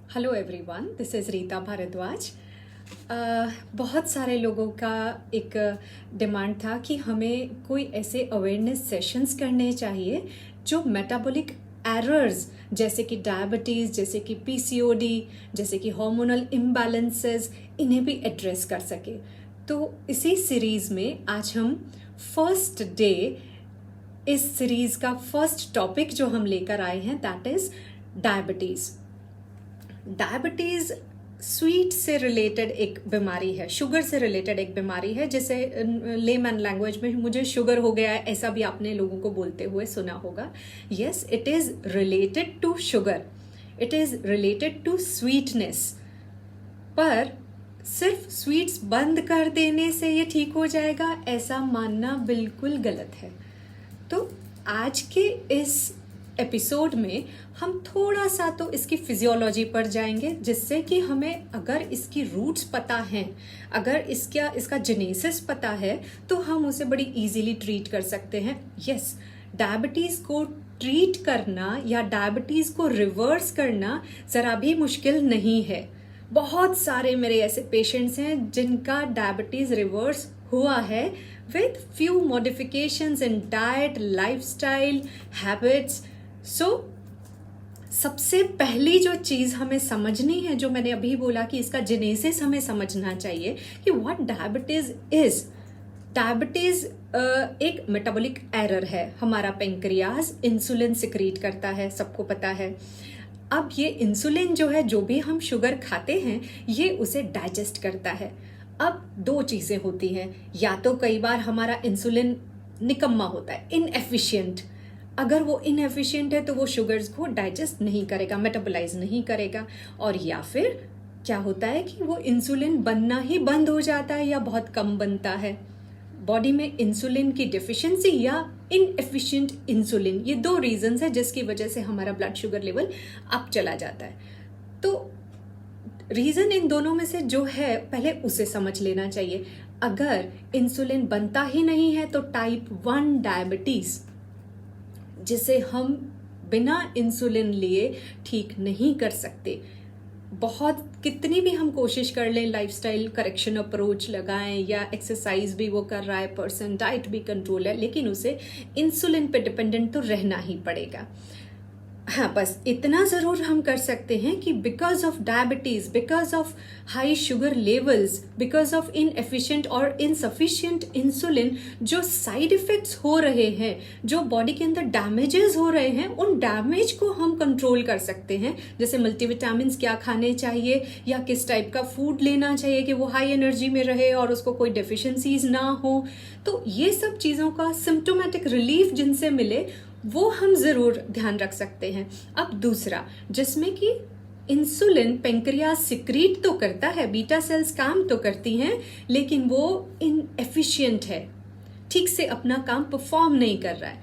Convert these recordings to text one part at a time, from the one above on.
Hello everyone, this is Rita Bhardwaj. बहुत सारे लोगों का एक डिमांड था कि हमें कोई ऐसे अवेयरनेस सेशंस करने चाहिए जो मेटाबॉलिक एरर्स जैसे कि डायबिटीज़, जैसे कि पीसीओडी, जैसे कि हार्मोनल इम्बैलेंसेस, इन्हें भी एड्रेस कर सके। तो इसी सीरीज़ में आज हम फर्स्ट डे इस सीरीज़ का फर्स्ट टॉपिक जो हम लेकर आए हैं that is diabetes. Diabetes sweet से रिलेटेड एक बीमारी है, शुगर से रिलेटेड एक बीमारी है, जिसे लेमैन लैंग्वेज में मुझे शुगर हो गया है ऐसा भी आपने लोगों को बोलते हुए सुना होगा। Yes, it is related to sugar, it is related to sweetness. पर सिर्फ स्वीट्स बंद कर देने से ये ठीक हो जाएगा ऐसा मानना बिल्कुल गलत है। तो आज के इस एपिसोड में हम थोड़ा सा तो इसकी फिजियोलॉजी पर जाएंगे, जिससे कि हमें अगर इसकी रूट्स पता हैं, अगर इसका जेनेसिस पता है, तो हम उसे बड़ी इजीली ट्रीट कर सकते हैं। यस, डायबिटीज़ को ट्रीट करना या डायबिटीज़ को रिवर्स करना ज़रा भी मुश्किल नहीं है। बहुत सारे मेरे ऐसे पेशेंट्स हैं जिनका डायबिटीज़ रिवर्स हुआ है with few modifications in diet, lifestyle, habits. So, सबसे पहली जो चीज़ हमें समझनी है, जो मैंने अभी बोला कि इसका जेनेसिस हमें समझना चाहिए कि व्हाट डायबिटीज़ इज़। डायबिटीज़ एक मेटाबॉलिक एरर है। हमारा पेंक्रियाज इंसुलिन सिक्रीट करता है, सबको पता है। अब ये इंसुलिन जो है, जो भी हम शुगर खाते हैं, ये उसे डाइजेस्ट करता है। अब दो चीज़ें होती हैं, या तो कई बार हमारा इंसुलिन निकम्मा होता है, इनएफिशिएंट। अगर वो इनएफिशिएंट है तो वो शुगर्स को डाइजेस्ट नहीं करेगा, मेटाबोलाइज नहीं करेगा। और या फिर क्या होता है कि वो इंसुलिन बनना ही बंद हो जाता है या बहुत कम बनता है। बॉडी में इंसुलिन की डिफिशिएंसी या इनएफिशिएंट इंसुलिन, ये दो रीजंस है जिसकी वजह से हमारा ब्लड शुगर लेवल अप चला जाता है। तो रीज़न इन दोनों में से जो है, पहले उसे समझ लेना चाहिए। अगर इंसुलिन बनता ही नहीं है तो टाइप 1 डायबिटीज़, जिसे हम बिना इंसुलिन लिए ठीक नहीं कर सकते। बहुत कितनी भी हम कोशिश कर लें, लाइफस्टाइल करेक्शन अप्रोच लगाएं या एक्सरसाइज भी वो कर रहा है पर्सन, डाइट भी कंट्रोल है, लेकिन उसे इंसुलिन पे डिपेंडेंट तो रहना ही पड़ेगा। हाँ, बस इतना ज़रूर हम कर सकते हैं कि because of diabetes, because of high sugar levels, because of inefficient और इनसफिशिएंट इंसुलिन, जो साइड इफ़ेक्ट्स हो रहे हैं, जो बॉडी के अंदर डैमेजेस हो रहे हैं, उन डैमेज को हम कंट्रोल कर सकते हैं। जैसे मल्टीविटामिन्स क्या खाने चाहिए या किस टाइप का फूड लेना चाहिए कि वो हाई एनर्जी में रहे और उसको कोई डेफिशिएंसीज ना हो। तो ये सब चीज़ों का सिम्टोमेटिक रिलीफ जिनसे मिले, वो हम ज़रूर ध्यान रख सकते हैं। अब दूसरा, जिसमें कि इंसुलिन पेंक्रियाज सिक्रीट तो करता है, बीटा सेल्स काम तो करती हैं, लेकिन वो इनएफिशिएंट है, ठीक से अपना काम परफॉर्म नहीं कर रहा है।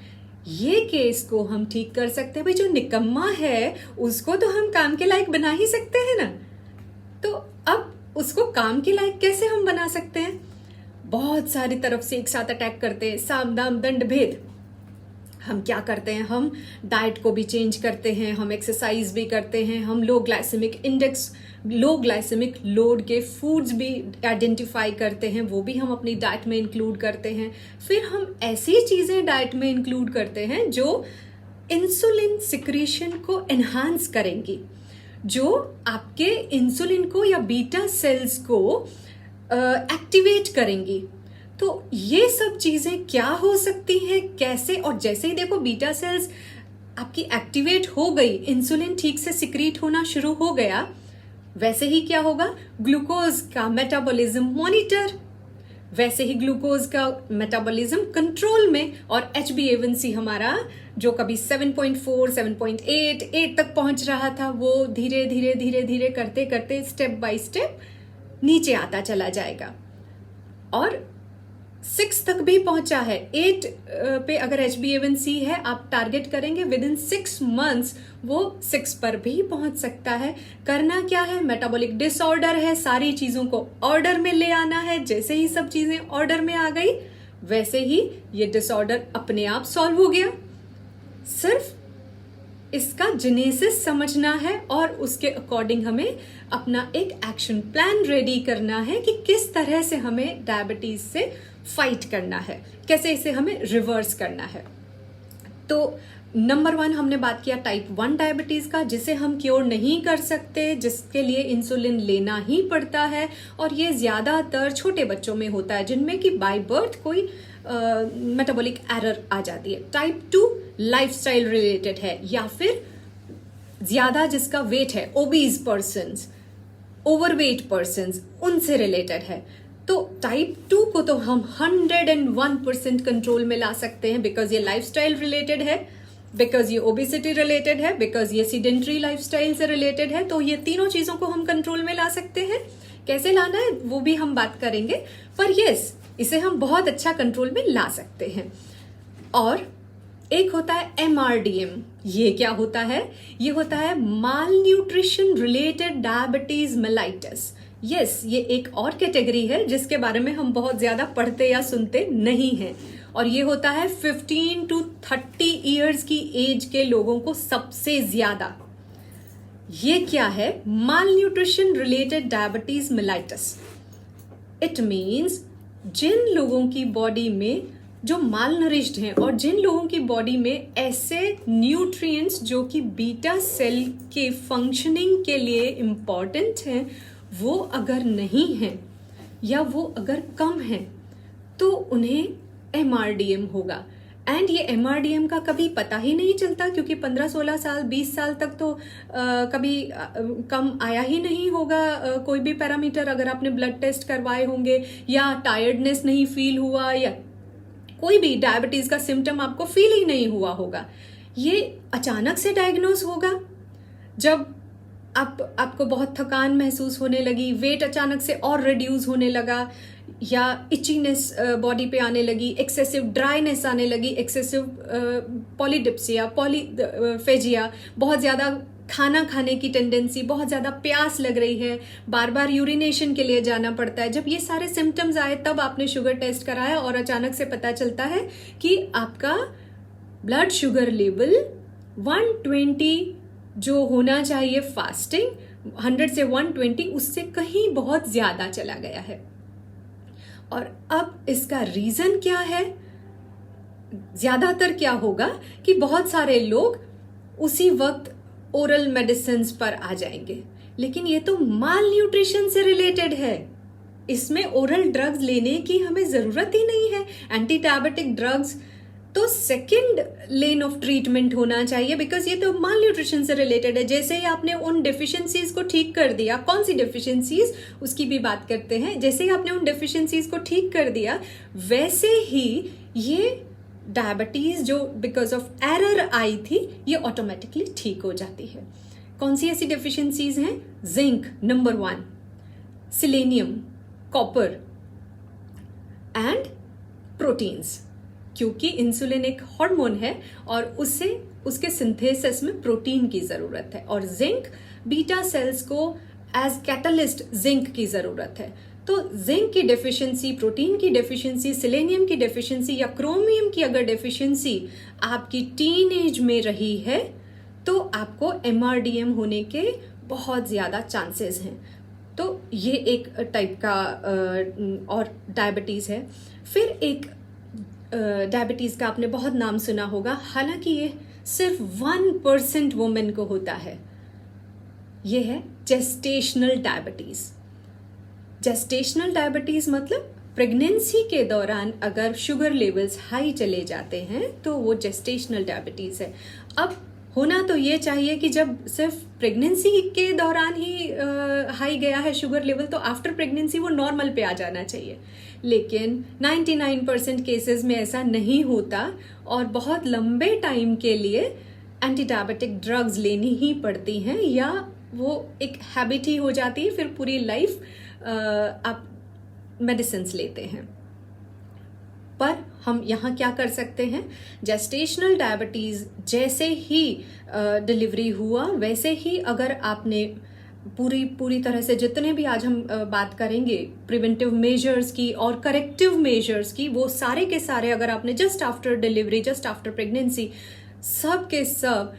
ये केस को हम ठीक कर सकते हैं। भाई, जो निकम्मा है उसको तो हम काम के लायक बना ही सकते हैं ना। तो अब उसको काम के लायक कैसे हम बना सकते हैं? बहुत सारी तरफ से एक साथ अटैक करते हैं, साम दाम दंड भेद। हम क्या करते हैं, हम डाइट को भी चेंज करते हैं, हम एक्सरसाइज भी करते हैं, हम लो ग्लाइसेमिक इंडेक्स, लो ग्लाइसेमिक लोड के फूड्स भी आइडेंटिफाई करते हैं, वो भी हम अपनी डाइट में इंक्लूड करते हैं। फिर हम ऐसी चीज़ें डाइट में इंक्लूड करते हैं जो इंसुलिन सिक्रीशन को एनहांस करेंगी, जो आपके इंसुलिन को या बीटा सेल्स को एक्टिवेट करेंगी। तो ये सब चीज़ें क्या हो सकती हैं, कैसे? और जैसे ही देखो बीटा सेल्स आपकी एक्टिवेट हो गई, इंसुलिन ठीक से सिक्रीट होना शुरू हो गया, वैसे ही क्या होगा, ग्लूकोज का मेटाबॉलिज्म मॉनिटर, वैसे ही ग्लूकोज का मेटाबॉलिज्म कंट्रोल में, और HbA1c हमारा जो कभी 7.4, 7.8, 8 तक पहुंच रहा था, वो धीरे धीरे धीरे धीरे करते करते स्टेप बाय स्टेप नीचे आता चला जाएगा और 6 तक भी पहुंचा है। 8 पे अगर HbA1c है, आप टारगेट करेंगे विद इन 6 मंथ्स वो 6 पर भी पहुंच सकता है। करना क्या है, मेटाबॉलिक डिसऑर्डर है, सारी चीजों को ऑर्डर में ले आना है। जैसे ही सब चीजें ऑर्डर में आ गई, वैसे ही ये डिसऑर्डर अपने आप सॉल्व हो गया। सिर्फ इसका जेनेसिस समझना है और उसके अकॉर्डिंग हमें अपना एक एक्शन प्लान रेडी करना है कि किस तरह से हमें डायबिटीज से फाइट करना है, कैसे इसे हमें रिवर्स करना है। तो नंबर 1 हमने बात किया टाइप 1 डायबिटीज का, जिसे हम क्योर नहीं कर सकते, जिसके लिए इंसुलिन लेना ही पड़ता है, और ये ज्यादातर छोटे बच्चों में होता है जिनमें कि बाय बर्थ कोई मेटाबॉलिक एरर आ जाती है। टाइप 2 लाइफस्टाइल रिलेटेड है, या फिर ज्यादा जिसका वेट है, ओबीज पर्सन्स, ओवरवेट पर्सन्स, उनसे रिलेटेड है। तो टाइप 2 को तो हम 101% कंट्रोल में ला सकते हैं, बिकॉज ये लाइफस्टाइल रिलेटेड है, बिकॉज ये ओबेसिटी रिलेटेड है, बिकॉज ये सीडेंट्री लाइफस्टाइल से रिलेटेड है। तो ये तीनों चीजों को हम कंट्रोल में ला सकते हैं। कैसे लाना है वो भी हम बात करेंगे, पर यस, इसे हम बहुत अच्छा कंट्रोल में ला सकते हैं। और एक होता है MRDM। ये क्या होता है? ये होता है malnutrition related diabetes mellitus. Yes, ये एक और कैटेगरी है जिसके बारे में हम बहुत ज्यादा पढ़ते या सुनते नहीं हैं, और ये होता है 15 to 30 ईयर्स की एज के लोगों को सबसे ज्यादा। ये क्या है? Malnutrition related diabetes mellitus. It means जिन लोगों की बॉडी में जो माल नरिश्ड हैं, और जिन लोगों की बॉडी में ऐसे न्यूट्रिएंट्स जो कि बीटा सेल के फंक्शनिंग के लिए इंपॉर्टेंट हैं, वो अगर नहीं हैं या वो अगर कम हैं, तो उन्हें MRDM होगा। एंड ये MRDM का कभी पता ही नहीं चलता, क्योंकि 15-16 साल 20 साल तक तो कभी कम आया ही नहीं होगा कोई भी पैरामीटर। अगर आपने ब्लड टेस्ट करवाए होंगे, या टायर्डनेस नहीं फील हुआ, या कोई भी डायबिटीज का सिम्टम आपको फील ही नहीं हुआ होगा। ये अचानक से डायग्नोज होगा जब आपको बहुत थकान महसूस होने लगी, वेट अचानक से और रिड्यूस होने लगा, या इचीनेस बॉडी पे आने लगी, एक्सेसिव ड्राइनेस आने लगी, एक्सेसिव पॉलीडिप्सिया, पॉलीफेजिया, बहुत ज्यादा खाना खाने की टेंडेंसी, बहुत ज्यादा प्यास लग रही है, बार बार यूरिनेशन के लिए जाना पड़ता है। जब ये सारे सिम्टम्स आए तब आपने शुगर टेस्ट कराया और अचानक से पता चलता है कि आपका ब्लड शुगर लेवल 120 जो होना चाहिए फास्टिंग, 100 से 120, उससे कहीं बहुत ज्यादा चला गया है। और अब इसका रीजन क्या है? ज्यादातर क्या होगा कि बहुत सारे लोग उसी वक्त ओरल मेडिसिन पर आ जाएंगे, लेकिन ये तो माल न्यूट्रिशन से रिलेटेड है। इसमें ओरल ड्रग्स लेने की हमें जरूरत ही नहीं है। एंटी डायबिटिक ड्रग्स तो सेकेंड लेन ऑफ ट्रीटमेंट होना चाहिए, बिकॉज ये तो माल न्यूट्रिशन से रिलेटेड है। जैसे ही आपने उन डेफिशिएंसीज को ठीक कर दिया, कौन सी डेफिशिएंसीज उसकी भी बात करते हैं, जैसे ही आपने उन डेफिशिएंसीज को ठीक कर दिया, वैसे ही ये डायबिटीज जो बिकॉज ऑफ एरर आई थी, ये ऑटोमेटिकली ठीक हो जाती है। कौन सी ऐसी डेफिशिएंसीज हैं? Zinc number 1, selenium, copper and proteins, क्योंकि इंसुलिन एक हार्मोन है और उसके सिंथेसिस में प्रोटीन की जरूरत है, और जिंक, बीटा सेल्स को एज कैटलिस्ट जिंक की जरूरत है। तो जिंक की डेफिशिएंसी, प्रोटीन की डेफिशिएंसी, सिलेनियम की डेफिशिएंसी या क्रोमियम की अगर डेफिशिएंसी आपकी टीन एज में रही है, तो आपको MRDM होने के बहुत ज्यादा चांसेस हैं। तो ये एक टाइप का और डायबिटीज है। फिर एक डायबिटीज का आपने बहुत नाम सुना होगा, हालांकि ये सिर्फ 1% वुमेन को होता है। ये है जेस्टेशनल डायबिटीज। जेस्टेशनल डायबिटीज मतलब प्रेगनेंसी के दौरान अगर शुगर लेवल्स हाई चले जाते हैं तो वो जेस्टेशनल डायबिटीज है। अब होना तो ये चाहिए कि जब सिर्फ प्रेगनेंसी के दौरान ही हाई गया है शुगर लेवल, तो आफ्टर प्रेगनेंसी वो नॉर्मल पे आ जाना चाहिए, लेकिन 99% केसेस में ऐसा नहीं होता, और बहुत लंबे टाइम के लिए एंटी डायबिटिक ड्रग्स लेनी ही पड़ती हैं, या वो एक हैबिट ही हो जाती है, फिर पूरी लाइफ आप मेडिसिन लेते हैं। पर हम यहाँ क्या कर सकते हैं? जेस्टेशनल डायबिटीज जैसे ही डिलीवरी हुआ, वैसे ही अगर आपने पूरी तरह से जितने भी आज हम बात करेंगे प्रिवेंटिव मेजर्स की और करेक्टिव मेजर्स की, वो सारे के सारे अगर आपने just after delivery, just after pregnancy, सब के सब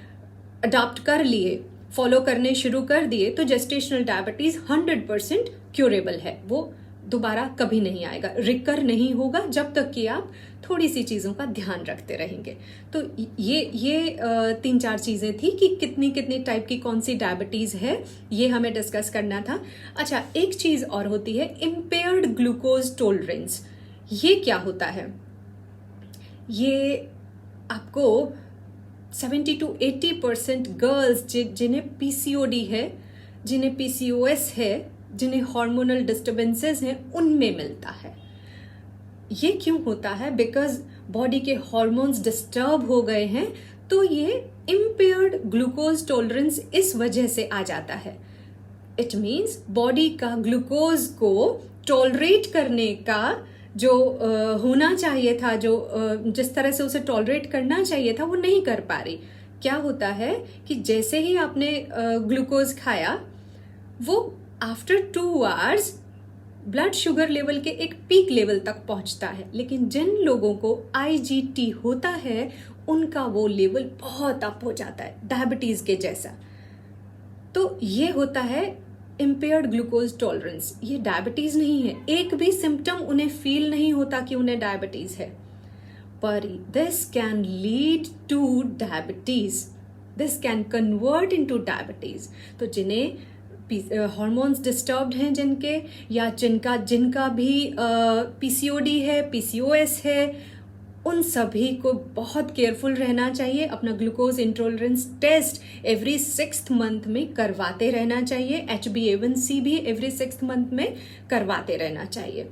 अडॉप्ट कर लिए, फॉलो करने शुरू कर दिए, तो जेस्टेशनल डायबिटीज 100% क्यूरेबल है, वो दोबारा कभी नहीं आएगा, रिकर नहीं होगा जब तक कि आप थोड़ी सी चीज़ों का ध्यान रखते रहेंगे। तो ये 3-4 चीज़ें थी कि कितनी कितनी टाइप की कौन सी डायबिटीज़ है, ये हमें डिस्कस करना था। अच्छा, एक चीज़ और होती है इम्पेयर्ड ग्लूकोज टॉलरेंस। ये क्या होता है? ये आपको 70-80% गर्ल्स जिन्हें पीसीओडी है, जिन्हें पीसीओएस है, जिन्हें हार्मोनल डिस्टर्बेंसेस हैं, उनमें मिलता है। ये क्यों होता है? बिकॉज बॉडी के हार्मोन्स डिस्टर्ब हो गए हैं, तो ये इम्पेयर्ड ग्लूकोज टॉलरेंस इस वजह से आ जाता है। इट मीन्स बॉडी का ग्लूकोज को टॉलरेट करने का जो होना चाहिए था, जो जिस तरह से उसे टॉलरेट करना चाहिए था, वो नहीं कर पा रही। क्या होता है कि जैसे ही आपने ग्लूकोज खाया, वो after 2 hours blood sugar level के एक पीक लेवल तक पहुंचता है। लेकिन जिन लोगों को आईजीटी होता है, उनका वो लेवल बहुत अप हो जाता है, डायबिटीज के जैसा। तो ये होता है इम्पेयर्ड ग्लूकोज टॉलरेंस। ये डायबिटीज नहीं है, एक भी सिम्टम उन्हें फील नहीं होता कि उन्हें डायबिटीज है, पर this can lead two diabetes, this can convert into diabetes. तो जिन्हें हार्मोन्स डिस्टर्ब्ड हैं जिनके, या जिनका भी पीसीओडी है, पीसीओएस है, उन सभी को बहुत केयरफुल रहना चाहिए। अपना glucose intolerance test every 6th month में करवाते रहना चाहिए। HbA1c भी एवरी 6th मंथ में करवाते रहना चाहिए।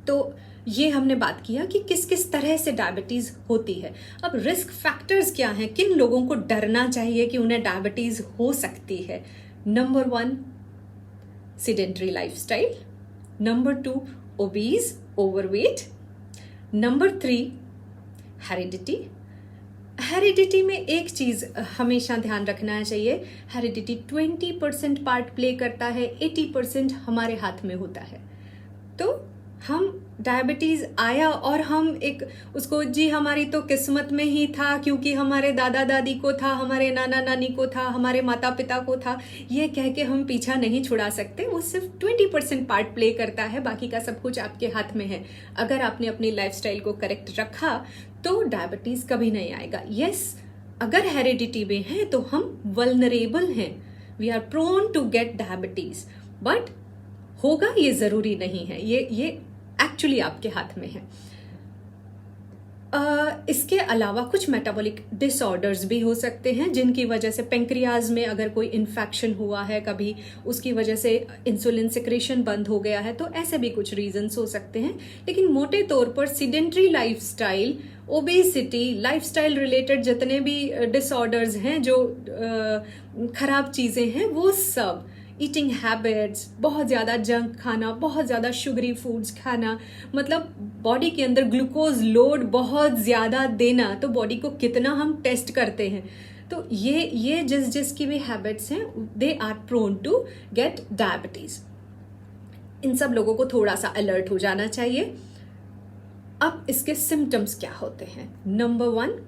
तो ये हमने बात किया कि किस किस तरह से डायबिटीज होती है। अब रिस्क फैक्टर्स क्या हैं, किन लोगों को डरना चाहिए कि उन्हें डायबिटीज हो सकती है? Number 1, sedentary lifestyle. Number 2, obese, overweight. Number 3, heredity. Heredity में एक चीज हमेशा ध्यान रखना चाहिए, हेरिडिटी 20% पार्ट प्ले करता है, 80% हमारे हाथ में होता है। तो हम डायबिटीज आया और हम एक उसको, जी हमारी तो किस्मत में ही था, क्योंकि हमारे दादा दादी को था, हमारे नाना नानी को था, हमारे माता पिता को था, ये कह के हम पीछा नहीं छुड़ा सकते। वो सिर्फ 20% पार्ट प्ले करता है, बाकी का सब कुछ आपके हाथ में है। अगर आपने अपनी लाइफस्टाइल को करेक्ट रखा तो डायबिटीज कभी नहीं आएगा। यस, अगर हेरिडिटी में है तो हम वल्नरेबल हैं, we are prone to get diabetes, but होगा ये जरूरी नहीं है, ये एक्चुअली आपके हाथ में है। इसके अलावा कुछ मेटाबॉलिक डिसऑर्डर्स भी हो सकते हैं, जिनकी वजह से पेंक्रियाज में अगर कोई इन्फेक्शन हुआ है कभी, उसकी वजह से इंसुलिन सिक्रेशन बंद हो गया है, तो ऐसे भी कुछ रीजंस हो सकते हैं। लेकिन मोटे तौर पर sedentary lifestyle, obesity, lifestyle related जितने भी डिसऑर्डर्स हैं, जो खराब चीजें हैं, वो सब, ईटिंग हैबिट्स, बहुत ज़्यादा जंक खाना, बहुत ज़्यादा शुगरी फूड्स खाना, मतलब बॉडी के अंदर ग्लूकोज लोड बहुत ज़्यादा देना, तो बॉडी को कितना हम टेस्ट करते हैं, तो ये जिसकी भी हैबिट्स हैं, they are prone to get diabetes. इन सब लोगों को थोड़ा सा अलर्ट हो जाना चाहिए। अब इसके सिम्टम्स क्या होते हैं? नंबर 1,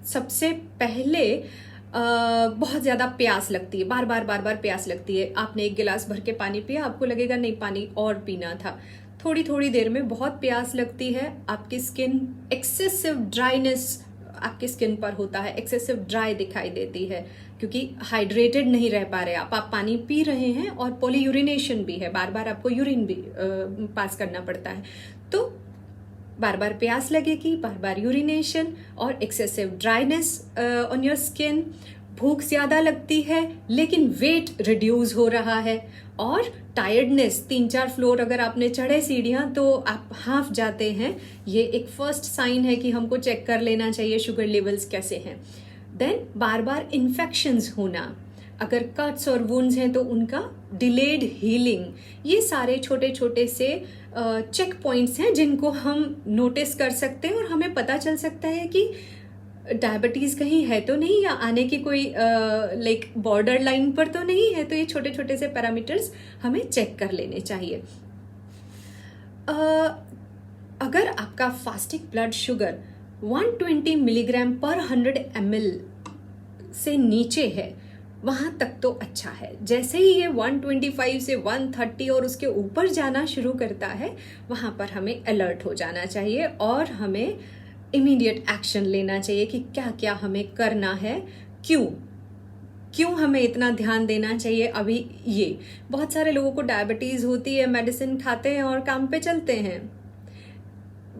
सबसे पहले बहुत ज़्यादा प्यास लगती है, बार बार प्यास लगती है। आपने एक गिलास भर के पानी पिया, आपको लगेगा नहीं पानी और पीना था। थोड़ी देर में बहुत प्यास लगती है। आपकी स्किन, एक्सेसिव ड्राइनेस आपकी स्किन पर होता है, एक्सेसिव ड्राई दिखाई देती है, क्योंकि हाइड्रेटेड नहीं रह पा रहे आप पानी पी रहे हैं, और पॉलीयूरिनेशन भी है, बार बार आपको यूरिन भी पास करना पड़ता है। तो बार बार प्यास लगेगी, बार बार यूरिनेशन और excessive dryness on your skin. भूख ज्यादा लगती है लेकिन वेट रिड्यूस हो रहा है, और टायर्डनेस, 3-4 फ्लोर अगर आपने चढ़े सीढ़ियां तो आप हाफ जाते हैं। ये एक फर्स्ट साइन है कि हमको चेक कर लेना चाहिए शुगर लेवल्स कैसे हैं। देन बार बार इन्फेक्शंस होना, अगर कट्स और वुंड्स हैं तो उनका डिलेड हीलिंग, ये सारे छोटे छोटे से चेक पॉइंट्स हैं जिनको हम नोटिस कर सकते हैं, और हमें पता चल सकता है कि डायबिटीज कहीं है तो नहीं, या आने की कोई लाइक बॉर्डर लाइन पर तो नहीं है। तो ये छोटे छोटे से पैरामीटर्स हमें चेक कर लेने चाहिए। अगर आपका फास्टिक ब्लड शुगर 120 मिलीग्राम पर 100 ml से नीचे है वहां तक तो अच्छा है। जैसे ही ये 125 से 130 और उसके ऊपर जाना शुरू करता है, वहां पर हमें अलर्ट हो जाना चाहिए और हमें इमीडिएट एक्शन लेना चाहिए कि क्या क्या हमें करना है, क्यों हमें इतना ध्यान देना चाहिए अभी। ये बहुत सारे लोगों को डायबिटीज होती है, मेडिसिन खाते हैं और काम पे चलते हैं।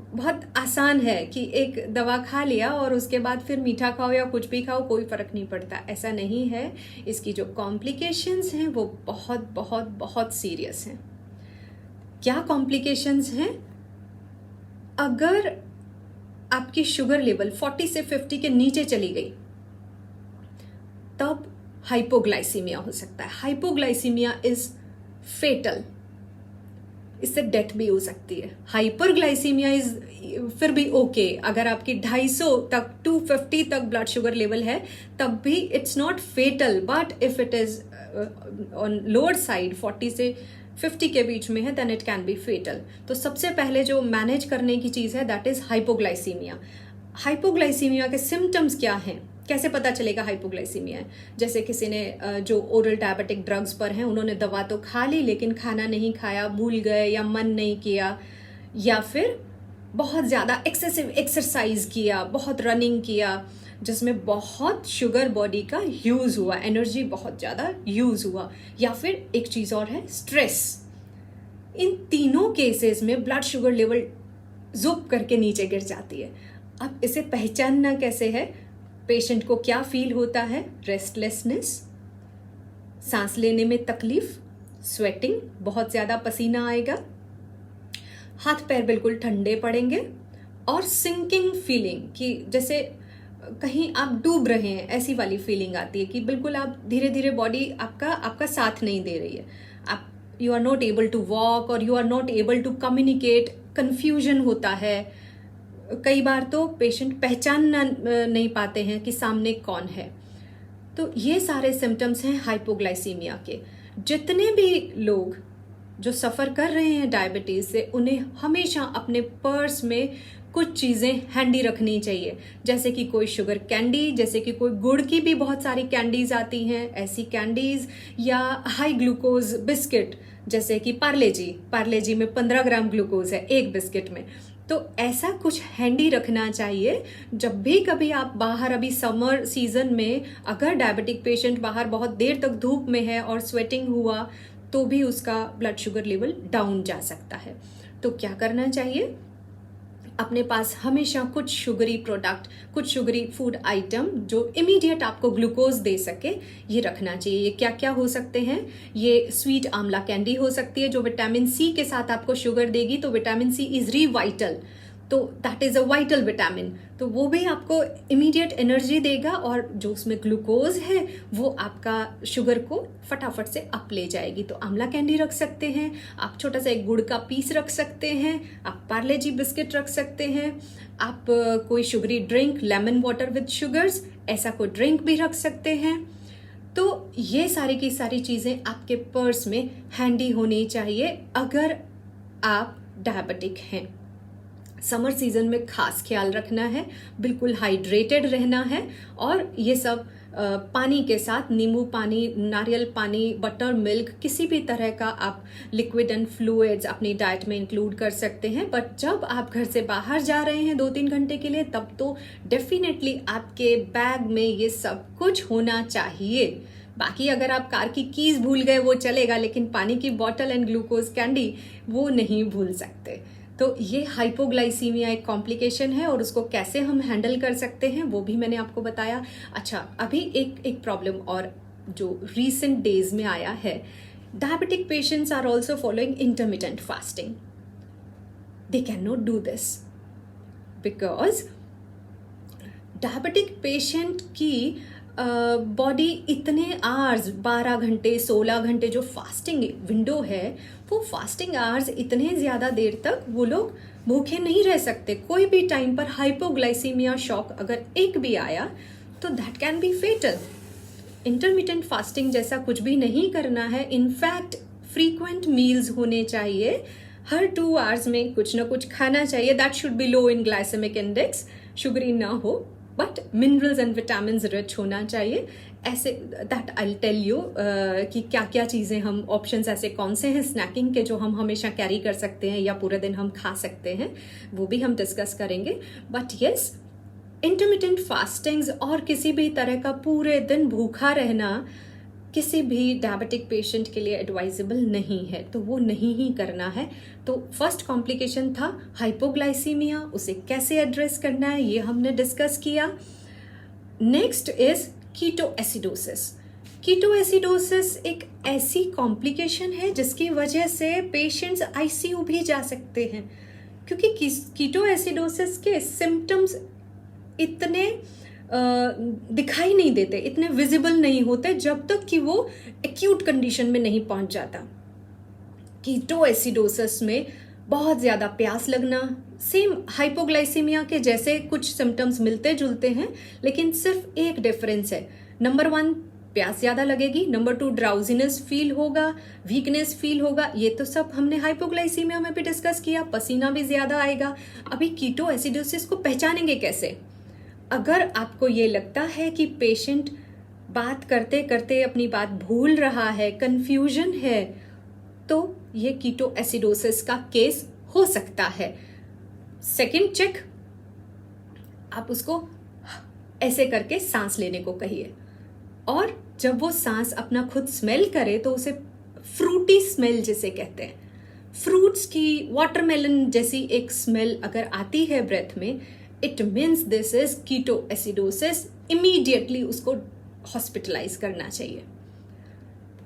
बहुत आसान है कि एक दवा खा लिया और उसके बाद फिर मीठा खाओ या कुछ भी खाओ, कोई फर्क नहीं पड़ता। ऐसा नहीं है। इसकी जो कॉम्प्लिकेशंस हैं वो बहुत बहुत बहुत सीरियस हैं। क्या कॉम्प्लिकेशंस हैं? अगर आपकी शुगर लेवल 40 से 50 के नीचे चली गई तब हाइपोग्लाइसीमिया हो सकता है। हाइपोग्लाइसीमिया इज फेटल, इससे डेथ भी हो सकती है। हाइपरग्लाइसीमिया इज फिर भी ओके, अगर आपकी 250 तक 250 तक ब्लड शुगर लेवल है तब भी it's not fatal. But if it is on lower side 40 से 50 के बीच में है then it can be fatal. तो सबसे पहले जो मैनेज करने की चीज है दैट इज हाइपोग्लाइसीमिया। हाइपोग्लाइसीमिया के सिम्टम्स क्या हैं? कैसे पता चलेगा हाइपोग्लाइसीमिया है? जैसे किसी ने जो ओरल डायबिटिक ड्रग्स पर हैं उन्होंने दवा तो खा ली लेकिन खाना नहीं खाया, भूल गए या मन नहीं किया, या फिर बहुत ज़्यादा एक्सेसिव एक्सरसाइज किया, बहुत रनिंग किया जिसमें बहुत शुगर बॉडी का यूज़ हुआ, एनर्जी बहुत ज़्यादा यूज़ हुआ, या फिर एक चीज़ और है स्ट्रेस। इन तीनों केसेस में ब्लड शुगर लेवल जुप करके नीचे गिर जाती है। अब इसे पहचानना कैसे है? पेशेंट को क्या फील होता है? रेस्टलेसनेस, सांस लेने में तकलीफ, स्वेटिंग, बहुत ज्यादा पसीना आएगा, हाथ पैर बिल्कुल ठंडे पड़ेंगे और सिंकिंग फीलिंग कि जैसे कहीं आप डूब रहे हैं, ऐसी वाली फीलिंग आती है कि बिल्कुल आप धीरे धीरे बॉडी आपका साथ नहीं दे रही है। आप you are not able to walk और you are not able to communicate, confusion होता है। कई बार तो पेशेंट पहचान नहीं पाते हैं कि सामने कौन है। तो ये सारे सिम्टम्स हैं हाइपोग्लाइसीमिया के। जितने भी लोग जो सफ़र कर रहे हैं डायबिटीज़ से, उन्हें हमेशा अपने पर्स में कुछ चीज़ें हैंडी रखनी चाहिए, जैसे कि कोई शुगर कैंडी, जैसे कि कोई गुड़ की भी बहुत सारी कैंडीज आती हैं, ऐसी कैंडीज, या हाई ग्लूकोज बिस्किट जैसे कि पार्ले जी में 15 ग्राम ग्लूकोज है एक बिस्किट में। तो ऐसा कुछ हैंडी रखना चाहिए जब भी कभी आप बाहर, अभी समर सीजन में अगर डायबिटिक पेशेंट बाहर बहुत देर तक धूप में है और स्वेटिंग हुआ तो भी उसका ब्लड शुगर लेवल डाउन जा सकता है। तो क्या करना चाहिए? अपने पास हमेशा कुछ शुगरी प्रोडक्ट, कुछ शुगरी फूड आइटम जो इमीडिएट आपको ग्लूकोज दे सके, ये रखना चाहिए। ये क्या क्या हो सकते हैं? ये स्वीट आंवला कैंडी हो सकती है जो विटामिन सी के साथ आपको शुगर देगी। तो विटामिन सी इज रिवाइटल, तो that is a vital vitamin, तो वो भी आपको इमीडिएट एनर्जी देगा और जो उसमें ग्लूकोज है वो आपका शुगर को फटाफट से अप ले जाएगी। तो आंवला कैंडी रख सकते हैं आप, छोटा सा एक गुड़ का पीस रख सकते हैं आप, पार्ले जी बिस्किट रख सकते हैं आप, कोई sugary drink, lemon water with sugars, ऐसा कोई ड्रिंक भी रख सकते हैं। तो ये सारी की सारी चीज़ें आपके पर्स में हैंडी होनी चाहिए अगर आप डायबिटिक हैं। समर सीजन में खास ख्याल रखना है, बिल्कुल हाइड्रेटेड रहना है, और ये सब पानी के साथ नींबू पानी, नारियल पानी, बटर मिल्क, किसी भी तरह का आप लिक्विड एंड फ्लूइड्स अपनी डाइट में इंक्लूड कर सकते हैं। बट जब आप घर से बाहर जा रहे हैं 2-3 घंटे के लिए, तब तो डेफिनेटली आपके बैग में ये सब कुछ होना चाहिए। बाकी अगर आप कार की कीज भूल गए वो चलेगा, लेकिन पानी की बॉटल एंड ग्लूकोज कैंडी वो नहीं भूल सकते। तो ये हाइपोग्लाइसीमिया एक कॉम्प्लिकेशन है और उसको कैसे हम हैंडल कर सकते हैं वो भी मैंने आपको बताया। अच्छा, अभी एक प्रॉब्लम और जो रीसेंट डेज में आया है, diabetic patients are also following intermittent fasting. They can not do this because diabetic patient की बॉडी इतने आवर्स, 12 घंटे 16 घंटे जो फास्टिंग विंडो है, वो फास्टिंग आवर्स इतने ज़्यादा देर तक वो लोग भूखे नहीं रह सकते। कोई भी टाइम पर हाइपोग्लाइसीमिया शॉक अगर एक भी आया तो that can be fatal. Intermittent fasting जैसा कुछ भी नहीं करना है। इनफैक्ट फ्रीक्वेंट मील्स होने चाहिए, हर 2 आवर्स में कुछ ना कुछ खाना चाहिए। That should be low in glycaemic index, sugary ना हो। But minerals and vitamin rich होना चाहिए। ऐसे दैट आई टेल यू कि क्या क्या चीज़ें हम ऑप्शंस ऐसे कौन से हैं स्नैकिंग के जो हम हमेशा कैरी कर सकते हैं या पूरे दिन हम खा सकते हैं, वो भी हम डिस्कस करेंगे। बट यस, इंटरमिटेंट फास्टिंग्स और किसी भी तरह का पूरे दिन भूखा रहना किसी भी डायबिटिक पेशेंट के लिए एडवाइजेबल नहीं है, तो वो नहीं ही करना है। तो फर्स्ट कॉम्प्लिकेशन था हाइपोग्लाइसीमिया, उसे कैसे एड्रेस करना है ये हमने डिस्कस किया। Next is ketoacidosis. कीटोएसिडोसिस एक ऐसी कॉम्प्लिकेशन है जिसकी वजह से पेशेंट्स आईसीयू भी जा सकते हैं, क्योंकि कीटोएसिडोसिस के सिम्टम्स इतने दिखाई नहीं देते, इतने विजिबल नहीं होते जब तक कि वो एक्यूट कंडीशन में नहीं पहुंच जाता। कीटोएसिडोसिस में बहुत ज़्यादा प्यास लगना, सेम हाइपोग्लाइसीमिया के जैसे कुछ सिम्टम्स मिलते जुलते हैं, लेकिन सिर्फ एक डिफरेंस है। नंबर 1 प्यास ज़्यादा लगेगी, नंबर 2 ड्राउजीनेस फील होगा, वीकनेस फील होगा। ये तो सब हमने हाइपोग्लाइसीमिया में भी डिस्कस किया। पसीना भी ज़्यादा आएगा। अभी कीटोएसिडोसिस को पहचानेंगे कैसे? अगर आपको ये लगता है कि पेशेंट बात करते करते अपनी बात भूल रहा है, कंफ्यूजन है, तो ये कीटोएसिडोसिस का केस हो सकता है। सेकंड चेक, आप उसको ऐसे करके सांस लेने को कहिए, और जब वो सांस अपना खुद स्मेल करे तो उसे फ्रूटी स्मेल जिसे कहते हैं, फ्रूट्स की, वाटरमेलन जैसी एक स्मेल अगर आती है ब्रेथ में, it means this is ketoacidosis. Immediately उसको हॉस्पिटलाइज करना चाहिए।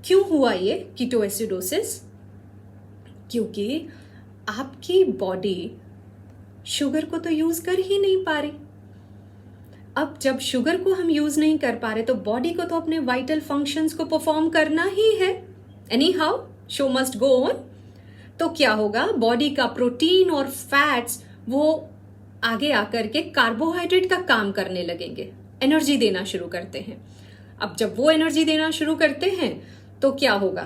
क्यों हुआ ये कीटोएसिडोसिस? क्योंकि आपकी बॉडी शुगर को तो यूज कर ही नहीं पा रही। अब जब शुगर को हम यूज नहीं कर पा रहे तो बॉडी को तो अपने वाइटल फंक्शंस को परफॉर्म करना ही है। Any how show must go on. तो क्या होगा, बॉडी का प्रोटीन और फैट्स वो आगे आकर के कार्बोहाइड्रेट का काम करने लगेंगे, एनर्जी देना शुरू करते हैं। अब जब वो एनर्जी देना शुरू करते हैं तो क्या होगा,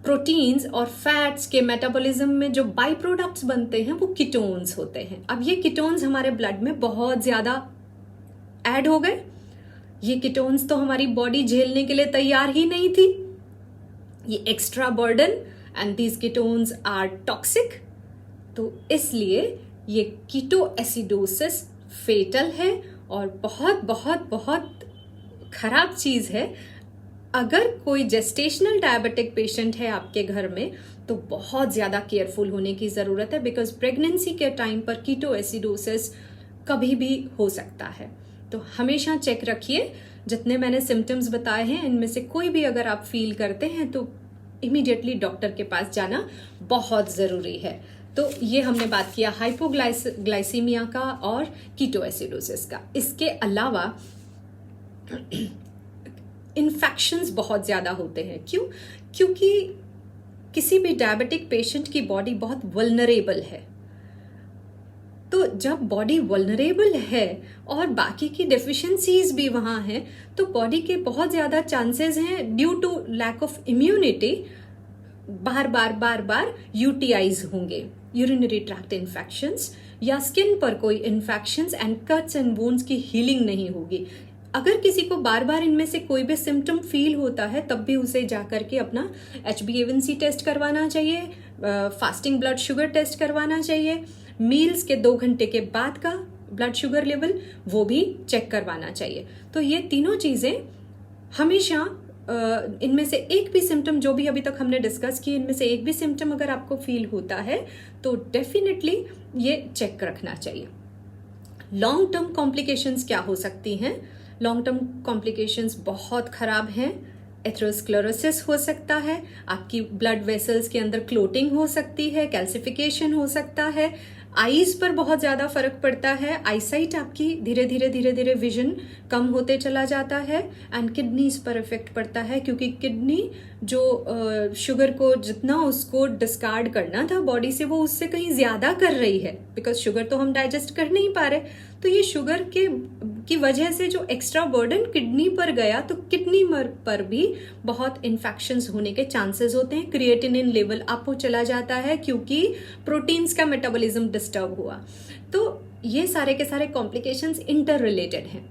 प्रोटीन्स और फैट्स के मेटाबॉलिज्म में जो बाई प्रोडक्ट्स बनते हैं वो कीटोन्स होते हैं। अब ये कीटोन्स हमारे ब्लड में बहुत ज्यादा ऐड हो गए। ये कीटोन्स तो हमारी बॉडी झेलने के लिए तैयार ही नहीं थी। ये extra burden and these ketones are toxic. तो इसलिए ये कीटोएसिडोसिस फेटल है और बहुत बहुत बहुत खराब चीज है। अगर कोई जेस्टेशनल डायबिटिक पेशेंट है आपके घर में तो बहुत ज्यादा केयरफुल होने की जरूरत है, बिकॉज प्रेगनेंसी के टाइम पर कीटोएसिडोसिस कभी भी हो सकता है। तो हमेशा चेक रखिए। जितने मैंने सिम्टम्स बताए हैं इनमें से कोई भी अगर आप फील करते हैं तो इमीडिएटली डॉक्टर के पास जाना बहुत जरूरी है। तो ये हमने बात किया हाइपोग्लाइसीमिया का और कीटोएसिडोसिस का। इसके अलावा इन्फेक्शंस बहुत ज्यादा होते हैं। क्यों? क्योंकि किसी भी डायबिटिक पेशेंट की बॉडी बहुत वल्नरेबल है। तो जब बॉडी वल्नरेबल है और बाकी की डेफिशिएंसीज भी वहां हैं, तो बॉडी के बहुत ज्यादा चांसेस हैं due to lack of immunity बार बार यूटीआईज होंगे, यूरिनरी ट्रैक्ट इन्फेक्शंस, या स्किन पर कोई infections and cuts and wounds की हीलिंग नहीं होगी। अगर किसी को बार बार इनमें से कोई भी सिम्टम फील होता है तब भी उसे जाकर के अपना HbA1c टेस्ट करवाना चाहिए, फास्टिंग ब्लड शुगर टेस्ट करवाना चाहिए, मील्स के 2 घंटे के बाद का ब्लड शुगर लेवल वो भी चेक करवाना चाहिए। तो ये तीनों चीजें हमेशा इनमें से एक भी सिम्टम जो भी अभी तक हमने डिस्कस की, इनमें से एक भी सिम्टम अगर आपको फील होता है तो डेफिनेटली ये चेक रखना चाहिए। लॉन्ग टर्म कॉम्प्लिकेशंस क्या हो सकती हैं? लॉन्ग टर्म कॉम्प्लिकेशंस बहुत खराब हैं। एथेरोस्क्लेरोसिस हो सकता है, आपकी ब्लड वेसल्स के अंदर क्लोटिंग हो सकती है, कैल्सिफिकेशन हो सकता है, आईज पर बहुत ज्यादा फर्क पड़ता है, आईसाइट आपकी धीरे धीरे विजन कम होते चला जाता है, एंड किडनीज पर इफेक्ट पड़ता है, क्योंकि किडनी जो शुगर को जितना उसको डिस्कार्ड करना था बॉडी से वो उससे कहीं ज्यादा कर रही है, बिकॉज शुगर तो हम डाइजेस्ट कर नहीं पा रहे। तो ये शुगर की वजह से जो एक्स्ट्रा बर्डन किडनी पर गया, तो किडनी पर भी बहुत इन्फेक्शंस होने के चांसेस होते हैं। क्रिएटिनिन लेवल अप हो चला जाता है क्योंकि प्रोटीन्स का मेटाबॉलिज्म डिस्टर्ब हुआ। तो ये सारे के सारे कॉम्प्लिकेशंस इंटर रिलेटेड हैं।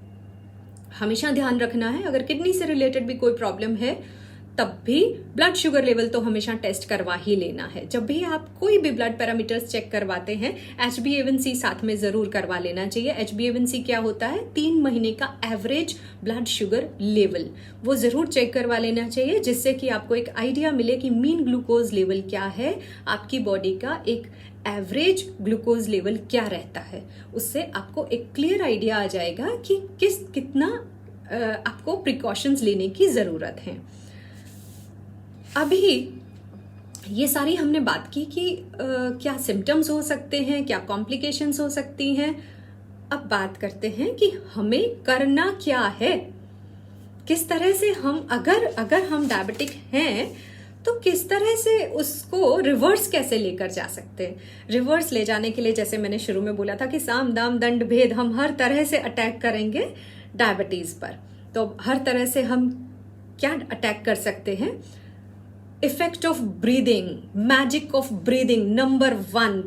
हमेशा ध्यान रखना है, अगर किडनी से रिलेटेड भी कोई प्रॉब्लम है तब भी ब्लड शुगर लेवल तो हमेशा टेस्ट करवा ही लेना है। जब भी आप कोई भी ब्लड पैरामीटर्स चेक करवाते हैं, HbA1c साथ में जरूर करवा लेना चाहिए। HbA1c क्या होता है? 3 महीने का एवरेज ब्लड शुगर लेवल, वो जरूर चेक करवा लेना चाहिए, जिससे कि आपको एक आइडिया मिले कि मीन ग्लूकोज लेवल क्या है, आपकी बॉडी का एक एवरेज ग्लूकोज लेवल क्या रहता है। उससे आपको एक क्लियर आइडिया आ जाएगा कि कितना आपको प्रिकॉशंस लेने की जरूरत है। अभी ये सारी हमने बात की कि क्या सिम्टम्स हो सकते हैं, क्या कॉम्प्लिकेशंस हो सकती हैं। अब बात करते हैं कि हमें करना क्या है, किस तरह से हम अगर हम डायबिटिक हैं तो किस तरह से उसको रिवर्स कैसे लेकर जा सकते हैं। रिवर्स ले जाने के लिए, जैसे मैंने शुरू में बोला था कि साम दाम दंड भेद, हम हर तरह से अटैक करेंगे डायबिटीज पर। तो हर तरह से हम क्या अटैक कर सकते हैं? Effect of breathing, magic of breathing number 1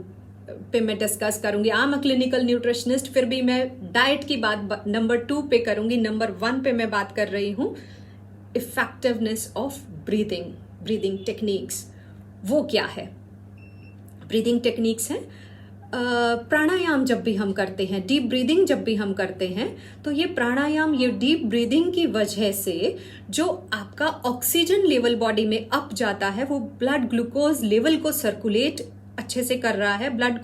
पे मैं डिस्कस करूंगी। I am a clinical nutritionist, फिर भी मैं डाइट की बात नंबर 2 पे करूंगी। नंबर 1 पे मैं बात कर रही हूं इफेक्टिवनेस ऑफ ब्रीदिंग टेक्निक्स। वो क्या है? ब्रीदिंग टेक्निक्स हैं प्राणायाम। जब भी हम करते हैं, डीप ब्रीदिंग जब भी हम करते हैं, तो ये प्राणायाम, ये डीप ब्रीदिंग की वजह से जो आपका ऑक्सीजन लेवल बॉडी में अप जाता है, वो ब्लड ग्लूकोज लेवल को सर्कुलेट अच्छे से कर रहा है, ब्लड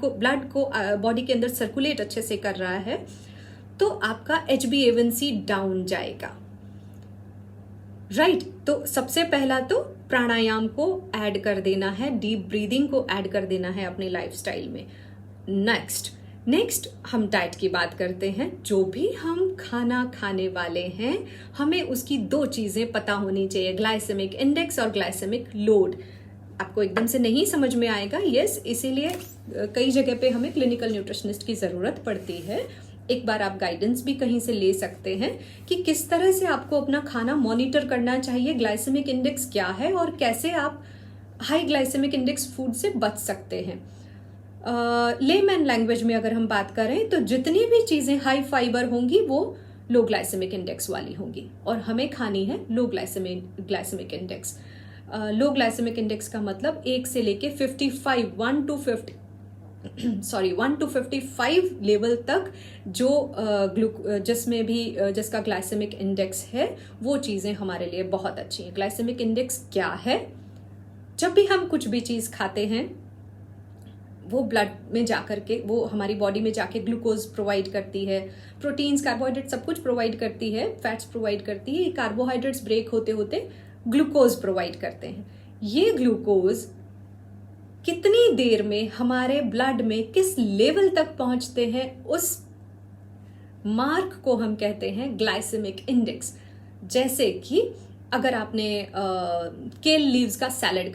को बॉडी के अंदर सर्कुलेट अच्छे से कर रहा है, तो आपका HbA1c डाउन जाएगा। राइट तो सबसे पहला तो प्राणायाम को ऐड कर देना है, डीप ब्रीदिंग को ऐड कर देना है अपने लाइफस्टाइल में। नेक्स्ट हम डाइट की बात करते हैं। जो भी हम खाना खाने वाले हैं, हमें उसकी 2 चीजें पता होनी चाहिए, ग्लाइसेमिक इंडेक्स और ग्लाइसेमिक लोड। आपको एकदम से नहीं समझ में आएगा, यस, इसीलिए कई जगह पे हमें क्लिनिकल न्यूट्रिशनिस्ट की जरूरत पड़ती है। एक बार आप गाइडेंस भी कहीं से ले सकते हैं कि किस तरह से आपको अपना खाना मॉनिटर करना चाहिए, ग्लाइसेमिक इंडेक्स क्या है और कैसे आप हाई ग्लाइसेमिक इंडेक्स फूड से बच सकते हैं। लेमैन लैंग्वेज में अगर हम बात करें तो जितनी भी चीजें हाई फाइबर होंगी वो लो ग्लाइसेमिक इंडेक्स वाली होंगी, और हमें खानी है लो ग्लाइसेमिक इंडेक्स। लो ग्लाइसेमिक इंडेक्स का मतलब 1 से लेके 55 1 to 55 लेवल तक जो जिसमें भी जिसका ग्लाइसेमिक इंडेक्स है, वो चीजें हमारे लिए बहुत अच्छी हैं। ग्लाइसेमिक इंडेक्स क्या है? जब भी हम कुछ भी चीज खाते हैं, वो ब्लड में जाकर के, वो हमारी बॉडी में जाके ग्लूकोज प्रोवाइड करती है, प्रोटीन्स, कार्बोहाइड्रेट सब कुछ प्रोवाइड करती है, फैट्स प्रोवाइड करती है। कार्बोहाइड्रेट्स ब्रेक होते होते ग्लूकोज प्रोवाइड करते हैं। ये ग्लूकोज कितनी देर में हमारे ब्लड में किस लेवल तक पहुंचते हैं, उस मार्क को हम कहते हैं ग्लाइसेमिक इंडेक्स। जैसे कि अगर आपने केल लीव्स का सैलेड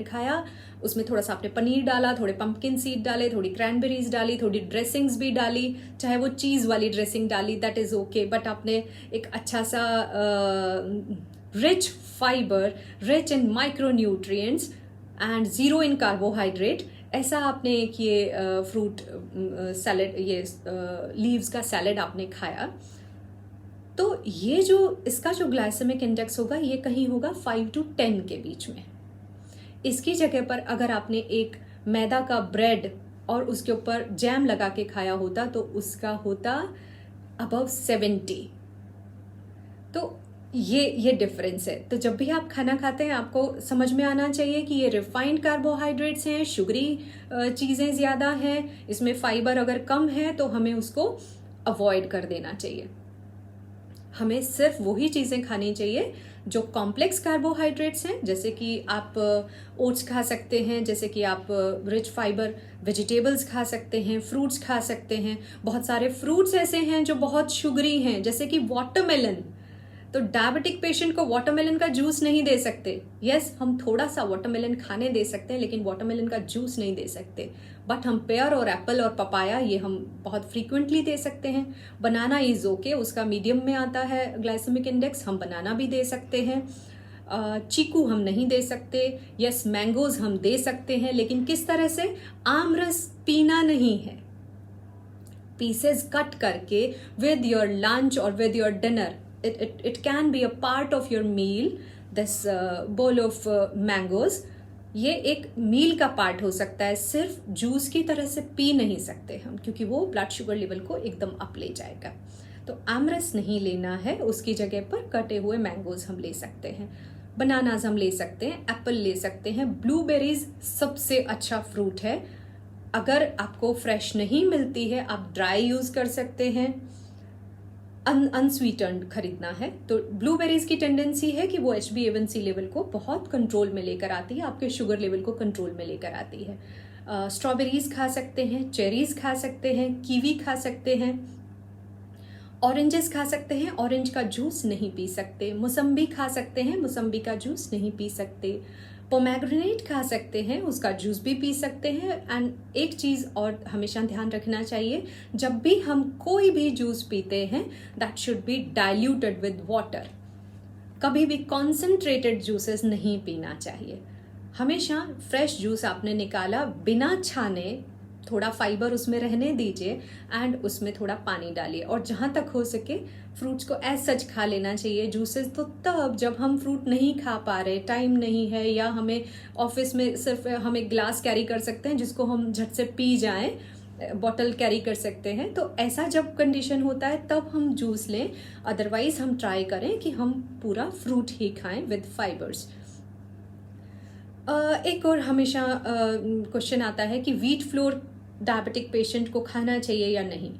खाया, उसमें थोड़ा सा आपने पनीर डाला, थोड़े पंपकिन सीड डाले, थोड़ी क्रैनबेरीज डाली, थोड़ी ड्रेसिंग्स भी डाली, चाहे वो चीज वाली ड्रेसिंग डाली, दैट इज ओके, बट आपने एक अच्छा सा rich fibre, rich in micronutrients and 0 in carbohydrate, ऐसा आपने एक ये फ्रूट सैलेड, ये लीव्स का सैलेड आपने खाया, तो ये जो इसका जो ग्लाइसेमिक इंडेक्स होगा, ये कहीं होगा 5 to 10 के बीच में। इसकी जगह पर अगर आपने एक मैदा का ब्रेड और उसके ऊपर जैम लगा के खाया होता, तो उसका होता अबव 70। तो ये डिफरेंस है। तो जब भी आप खाना खाते हैं, आपको समझ में आना चाहिए कि ये रिफाइंड कार्बोहाइड्रेट्स हैं, शुगरी चीज़ें ज़्यादा हैं, इसमें फाइबर अगर कम है तो हमें उसको अवॉइड कर देना चाहिए। हमें सिर्फ वही चीज़ें खानी चाहिए जो कॉम्प्लेक्स कार्बोहाइड्रेट्स हैं, जैसे कि आप ओट्स खा सकते हैं, जैसे कि आप रिच फाइबर वेजिटेबल्स खा सकते हैं, फ्रूट्स खा सकते हैं। बहुत सारे फ्रूट्स ऐसे हैं जो बहुत शुगरी हैं, जैसे कि वाटरमेलन। तो डायबिटिक पेशेंट को वाटरमेलन का जूस नहीं दे सकते। यस, हम थोड़ा सा वाटरमेलन खाने दे सकते हैं, लेकिन वाटरमेलन का जूस नहीं दे सकते। बट हम पेयर और एप्पल और पपाया, ये हम बहुत फ्रीक्वेंटली दे सकते हैं। बनाना इज ओके, उसका मीडियम में आता है ग्लाइसेमिक इंडेक्स, हम बनाना भी दे सकते हैं। चीकू हम नहीं दे सकते, यस मैंगोज हम दे सकते हैं, लेकिन किस तरह से? आम रस पीना नहीं है, पीसेस कट करके विद योर लंच और with your dinner, it can be a part of your meal, this bowl of mangoes, ये एक मील का पार्ट हो सकता है। सिर्फ जूस की तरह से पी नहीं सकते हम, क्योंकि वो ब्लड शुगर लेवल को एकदम अप ले जाएगा। तो आमरस नहीं लेना है, उसकी जगह पर कटे हुए मैंगोज हम ले सकते हैं, बनानाज हम ले सकते हैं, एप्पल ले सकते हैं, ब्लूबेरीज सबसे अच्छा फ्रूट है। अगर आपको फ्रेश नहीं मिलती है, आप ड्राई यूज कर सकते हैं, अनस्वीटेंड खरीदना है। तो ब्लूबेरीज की टेंडेंसी है कि वो HbA1c लेवल को बहुत कंट्रोल में लेकर आती है, आपके शुगर लेवल को कंट्रोल में लेकर आती है। स्ट्रॉबेरीज खा सकते हैं, चेरीज खा सकते हैं, कीवी खा सकते हैं, ऑरेंजेस खा सकते हैं, ऑरेंज का जूस नहीं पी सकते, मौसम्बी खा सकते हैं, मौसम्बी का जूस नहीं पी सकते, पोमेग्रेनेट खा सकते हैं, उसका जूस भी पी सकते हैं। एंड एक चीज़ और हमेशा ध्यान रखना चाहिए, जब भी हम कोई भी जूस पीते हैं that should B diluted with water. कभी भी कॉन्सेंट्रेटेड जूसेस नहीं पीना चाहिए। हमेशा फ्रेश जूस आपने निकाला, बिना छाने, थोड़ा फाइबर उसमें रहने दीजिए एंड उसमें थोड़ा पानी डालिए, और जहाँ तक हो सके फ्रूट्स को एज सच खा लेना चाहिए। जूसेस तो तब जब हम फ्रूट नहीं खा पा रहे, टाइम नहीं है, या हमें ऑफिस में सिर्फ हम एक ग्लास कैरी कर सकते हैं जिसको हम झट से पी जाएं, बॉटल कैरी कर सकते हैं। तो ऐसा जब कंडीशन होता है तब हम जूस लें, अदरवाइज हम ट्राई करें कि हम पूरा फ्रूट ही खाएं विद फाइबर्स। एक और हमेशा क्वेश्चन आता है कि व्हीट फ्लोर डायबिटिक पेशेंट को खाना चाहिए या नहीं।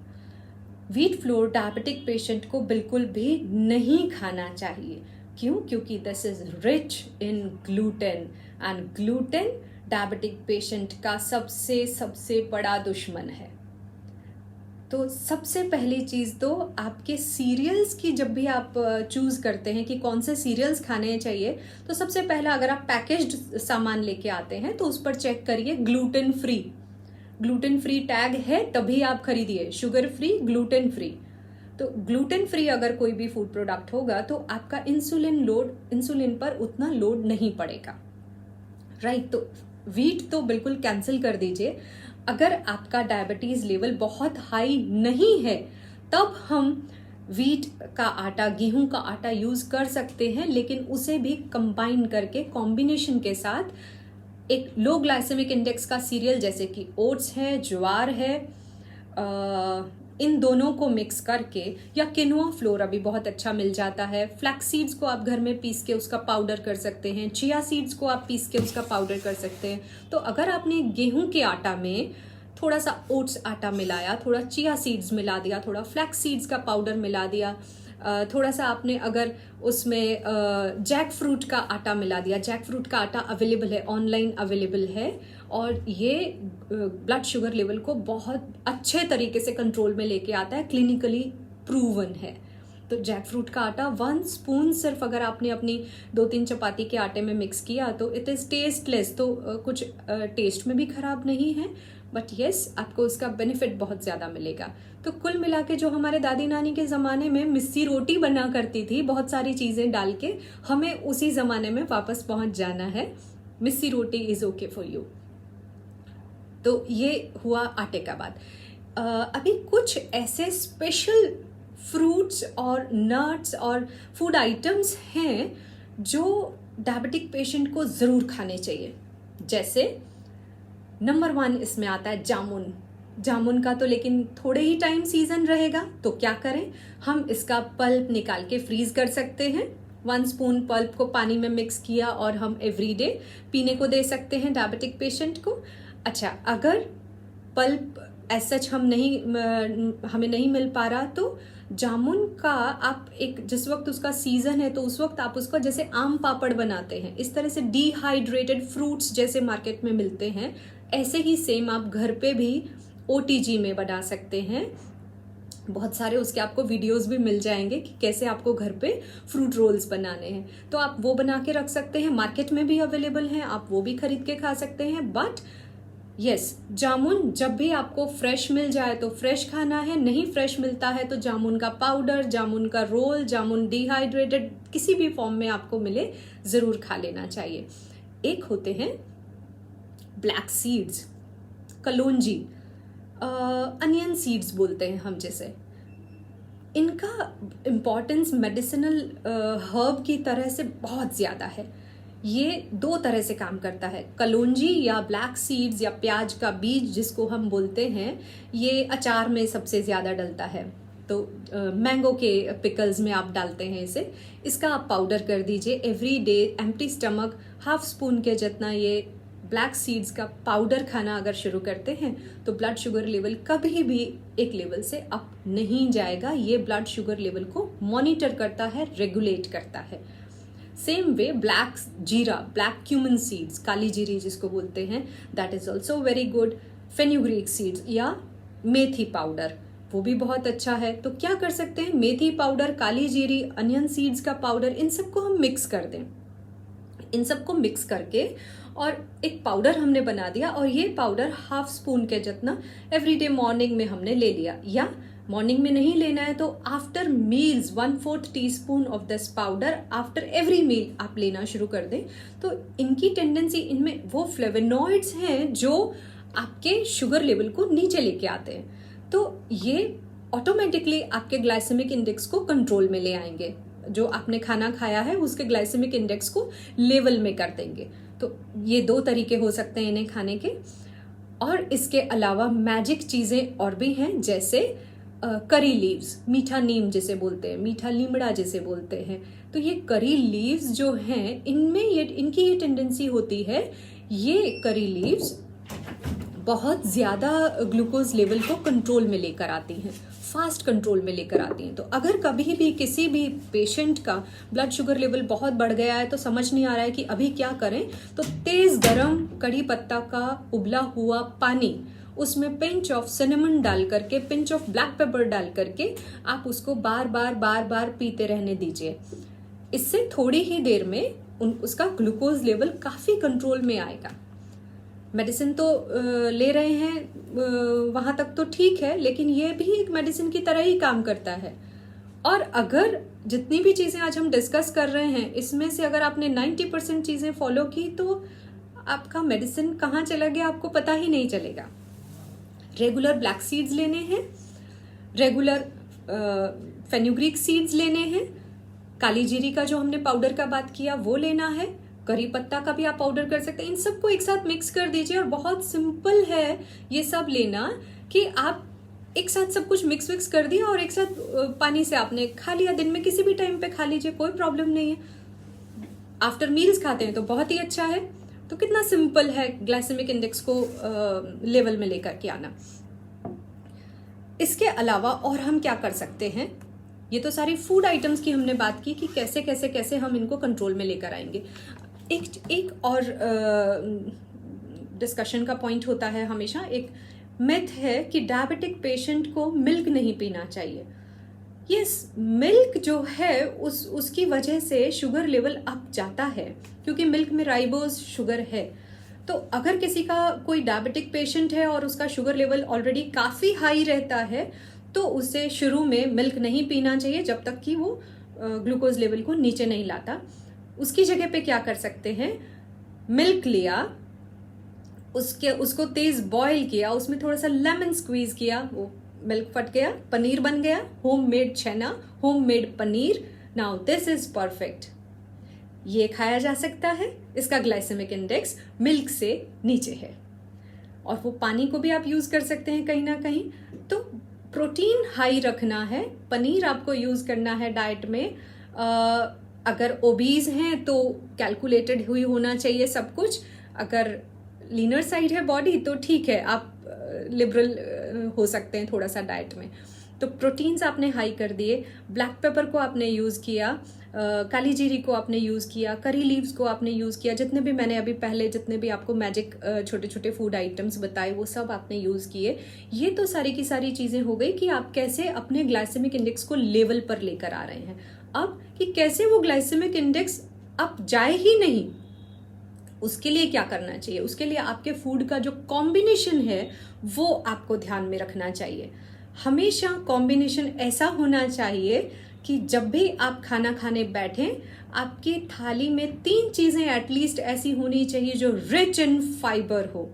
व्हीट फ्लोर डायबिटिक पेशेंट को बिल्कुल भी नहीं खाना चाहिए। क्यों? क्योंकि this is rich in gluten, and gluten diabetic patient का सबसे बड़ा दुश्मन है। तो सबसे पहली चीज़ तो आपके सीरियल्स की, जब भी आप चूज़ करते हैं कि कौन से सीरियल्स खाने चाहिए, तो सबसे पहला अगर आप पैकेज्ड सामान लेके आते हैं तो उस पर चेक करिए gluten free. Gluten free tag है तभी आप खरीदिए, शुगर फ्री, ग्लूटेन फ्री। तो ग्लूटेन फ्री अगर कोई भी फूड प्रोडक्ट होगा तो आपका इंसुलिन पर उतना लोड नहीं पड़ेगा, राइट। तो व्हीट तो बिल्कुल कैंसिल कर दीजिए। अगर आपका डायबिटीज लेवल बहुत हाई नहीं है तब हम व्हीट का आटा, गेहूं का आटा यूज कर सकते हैं, लेकिन उसे भी कंबाइन करके कॉम्बिनेशन के साथ एक लो ग्लाइसेमिक इंडेक्स का सीरियल जैसे कि ओट्स है, ज्वार है, इन दोनों को मिक्स करके, या किनुआ फ्लोर अभी बहुत अच्छा मिल जाता है, फ्लैक्स सीड्स को आप घर में पीस के उसका पाउडर कर सकते हैं, चिया सीड्स को आप पीस के उसका पाउडर कर सकते हैं। तो अगर आपने गेहूं के आटा में थोड़ा सा ओट्स आटा मिलाया, थोड़ा चिया सीड्स मिला दिया, थोड़ा फ्लैक्स सीड्स का पाउडर मिला दिया, थोड़ा सा आपने अगर उसमें जैक फ्रूट का आटा मिला दिया, जैक फ्रूट का आटा अवेलेबल है, ऑनलाइन अवेलेबल है, और ये ब्लड शुगर लेवल को बहुत अच्छे तरीके से कंट्रोल में लेके आता है, क्लिनिकली प्रूवन है। तो जैक फ्रूट का आटा 1 स्पून सिर्फ अगर आपने अपनी 2-3 चपाती के आटे में मिक्स किया तो इट इज़ टेस्टलेस, तो कुछ टेस्ट में भी खराब नहीं है, बट येस आपको उसका बेनिफिट बहुत ज़्यादा मिलेगा। तो कुल मिला के जो हमारे दादी नानी के ज़माने में मिस्सी रोटी बना करती थी बहुत सारी चीज़ें डाल के, हमें उसी ज़माने में वापस पहुंच जाना है। मिस्सी रोटी इज़ ओके फॉर यू। तो ये हुआ आटे का बात। अभी कुछ ऐसे स्पेशल फ्रूट्स और नट्स और फूड आइटम्स हैं जो डायबिटिक पेशेंट को ज़रूर खाने चाहिए। जैसे नंबर 1 इसमें आता है जामुन। जामुन का तो लेकिन थोड़े ही टाइम सीजन रहेगा, तो क्या करें, हम इसका पल्प निकाल के फ्रीज कर सकते हैं। 1 स्पून पल्प को पानी में मिक्स किया और हम एवरीडे पीने को दे सकते हैं डायबिटिक पेशेंट को। अच्छा, अगर पल्प एज सच हमें नहीं मिल पा रहा तो जामुन का आप एक, जिस वक्त उसका सीजन है तो उस वक्त आप उसका जैसे आम पापड़ बनाते हैं, इस तरह से डिहाइड्रेटेड फ्रूट्स जैसे मार्केट में मिलते हैं, ऐसे ही सेम आप घर पे भी OTG में बना सकते हैं। बहुत सारे उसके आपको वीडियोस भी मिल जाएंगे कि कैसे आपको घर पे फ्रूट रोल्स बनाने हैं, तो आप वो बना के रख सकते हैं। मार्केट में भी अवेलेबल हैं, आप वो भी खरीद के खा सकते हैं। बट यस, जामुन जब भी आपको फ्रेश मिल जाए तो फ्रेश खाना है, नहीं फ्रेश मिलता है तो जामुन का पाउडर, जामुन का रोल, जामुन डिहाइड्रेटेड किसी भी फॉर्म में आपको मिले ज़रूर खा लेना चाहिए। एक होते हैं ब्लैक सीड्स, कलौंजी, अनियन सीड्स बोलते हैं हम जिसे। इनका इम्पॉर्टेंस मेडिसिनल हर्ब की तरह से बहुत ज़्यादा है। ये दो तरह से काम करता है। कलौंजी या ब्लैक सीड्स या प्याज का बीज जिसको हम बोलते हैं, ये अचार में सबसे ज़्यादा डलता है। तो मैंगो के पिकल्स में आप डालते हैं इसे। इसका आप पाउडर कर दीजिए every day, empty stomach, half spoon के जितना ये ब्लैक सीड्स का पाउडर खाना अगर शुरू करते हैं तो ब्लड शुगर लेवल कभी भी एक लेवल से अप नहीं जाएगा। ये ब्लड शुगर लेवल को मॉनिटर करता है, रेगुलेट करता है। सेम वे ब्लैक जीरा, ब्लैक क्यूमन सीड्स, काली जीरी जिसको बोलते हैं, that is also very good. Fenugreek seeds या मेथी पाउडर, वो भी बहुत अच्छा है। तो क्या कर सकते हैं, मेथी पाउडर, काली जीरी, अनियन सीड्स का पाउडर, इन सबको हम मिक्स कर दें। इन सबको मिक्स करके और एक पाउडर हमने बना दिया, और ये पाउडर हाफ स्पून के जितना एवरीडे मॉर्निंग में हमने ले लिया, या मॉर्निंग में नहीं लेना है तो after meals 1/4 teaspoon of this powder after every meal आप लेना शुरू कर दें। तो इनकी टेंडेंसी, इनमें वो फ्लेवोनॉइड्स हैं जो आपके शुगर लेवल को नीचे लेके आते हैं। तो ये ऑटोमेटिकली आपके ग्लाइसेमिक इंडेक्स को कंट्रोल में ले आएंगे। जो आपने खाना खाया है उसके ग्लाइसेमिक इंडेक्स को लेवल में कर देंगे। तो ये दो तरीके हो सकते हैं इन्हें खाने के। और इसके अलावा मैजिक चीज़ें और भी हैं, जैसे करी लीव्स, मीठा नीम जिसे बोलते हैं, मीठा लीमड़ा जिसे बोलते हैं। तो ये करी लीव्स जो हैं, इनमें इनकी ये टेंडेंसी होती है, ये करी लीव्स बहुत ज़्यादा ग्लूकोज लेवल को कंट्रोल में लेकर आती हैं, फास्ट कंट्रोल में लेकर आती हैं। तो अगर कभी भी किसी भी पेशेंट का ब्लड शुगर लेवल बहुत बढ़ गया है तो समझ नहीं आ रहा है कि अभी क्या करें, तो तेज़ गरम कड़ी पत्ता का उबला हुआ पानी, उसमें पिंच ऑफ सिनेमन डाल करके, पिंच ऑफ ब्लैक पेपर डाल करके आप उसको बार बार पीते रहने दीजिए। इससे थोड़ी ही देर में उसका ग्लूकोज लेवल काफ़ी कंट्रोल में आएगा। मेडिसिन तो ले रहे हैं वहाँ तक तो ठीक है, लेकिन ये भी एक मेडिसिन की तरह ही काम करता है। और अगर जितनी भी चीज़ें आज हम डिस्कस कर रहे हैं, इसमें से अगर आपने 90% चीज़ें फॉलो की तो आपका मेडिसिन कहाँ चला गया आपको पता ही नहीं चलेगा। रेगुलर ब्लैक सीड्स लेने हैं, रेगुलर फेन्यूग्रीक सीड्स लेने हैं, काली जीरी का जो हमने पाउडर का बात किया वो लेना है, करी पत्ता का भी आप पाउडर कर सकते हैं। इन सबको एक साथ मिक्स कर दीजिए। और बहुत सिंपल है ये सब लेना, कि आप एक साथ सब कुछ मिक्स कर दिया और एक साथ पानी से आपने खा लिया। दिन में किसी भी टाइम पे खा लीजिए, कोई प्रॉब्लम नहीं है। आफ्टर मील्स खाते हैं तो बहुत ही अच्छा है। तो कितना सिंपल है ग्लाइसेमिक इंडेक्स को लेवल में लेकर के आना। इसके अलावा और हम क्या कर सकते हैं, ये तो सारी फूड आइटम्स की हमने बात की कि कैसे कैसे कैसे हम इनको कंट्रोल में लेकर आएंगे। एक और डिस्कशन का पॉइंट होता है हमेशा, एक मिथ है कि डायबिटिक पेशेंट को मिल्क नहीं पीना चाहिए। यस, मिल्क जो है उसकी वजह से शुगर लेवल अप जाता है, क्योंकि मिल्क में राइबोज शुगर है। तो अगर किसी का कोई डायबिटिक पेशेंट है और उसका शुगर लेवल ऑलरेडी काफ़ी हाई रहता है, तो उसे शुरू में मिल्क नहीं पीना चाहिए जब तक कि वो ग्लूकोज लेवल को नीचे नहीं लाता। उसकी जगह पे क्या कर सकते हैं, मिल्क लिया, उसको तेज बॉईल किया, उसमें थोड़ा सा लेमन स्क्वीज किया, वो मिल्क फट गया, पनीर बन गया, home made chhena, home made paneer. Now this is perfect. ये खाया जा सकता है, इसका ग्लाइसेमिक इंडेक्स मिल्क से नीचे है। और वो पानी को भी आप यूज कर सकते हैं कहीं ना कहीं। तो प्रोटीन हाई रखना है, पनीर आपको यूज करना है डाइट में। अगर ओबीज हैं तो कैलकुलेटेड हुई होना चाहिए सब कुछ। अगर लीनर साइड है बॉडी तो ठीक है, आप लिबरल हो सकते हैं थोड़ा सा डाइट में। तो प्रोटीन्स आपने हाई कर दिए, ब्लैक पेपर को आपने यूज़ किया, काली जीरी को आपने यूज़ किया, करी लीव्स को आपने यूज़ किया, जितने भी मैंने अभी पहले जितने भी आपको मैजिक छोटे छोटे फूड आइटम्स बताए वो सब आपने यूज़ किए। ये तो सारी की सारी चीज़ें हो गई कि आप कैसे अपने ग्लाइसेमिक इंडेक्स को लेवल पर लेकर आ रहे हैं। अब कि कैसे वो ग्लाइसेमिक इंडेक्स अप जाए ही नहीं, उसके लिए क्या करना चाहिए? उसके लिए आपके फूड का जो कॉम्बिनेशन है वो आपको ध्यान में रखना चाहिए। हमेशा कॉम्बिनेशन ऐसा होना चाहिए कि जब भी आप खाना खाने बैठें, आपकी थाली में 3 चीजें एटलीस्ट ऐसी होनी चाहिए जो रिच इन फाइबर हो।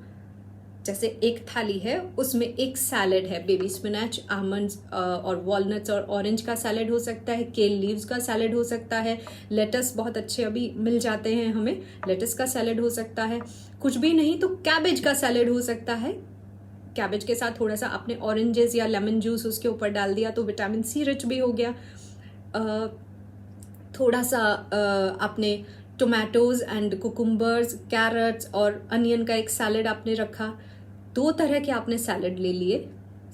जैसे एक थाली है, उसमें एक सैलेड है, बेबी स्पिनच, आमंड्स और वॉलनट्स और ऑरेंज का सैलेड हो सकता है, केल लीव्स का सैलेड हो सकता है, लेटस बहुत अच्छे अभी मिल जाते हैं हमें, लेटस का सैलेड हो सकता है, कुछ भी नहीं तो कैबेज का सैलेड हो सकता है। कैबेज के साथ थोड़ा सा आपने ऑरेंजेस या लेमन जूस उसके ऊपर डाल दिया तो विटामिन सी रिच भी हो गया। थोड़ा सा आपने टोमेटोज एंड कुकुम्बर्स, कैरेट्स और अनियन का एक सैलेड आपने रखा। 2 तरह के आपने सैलेड ले लिए।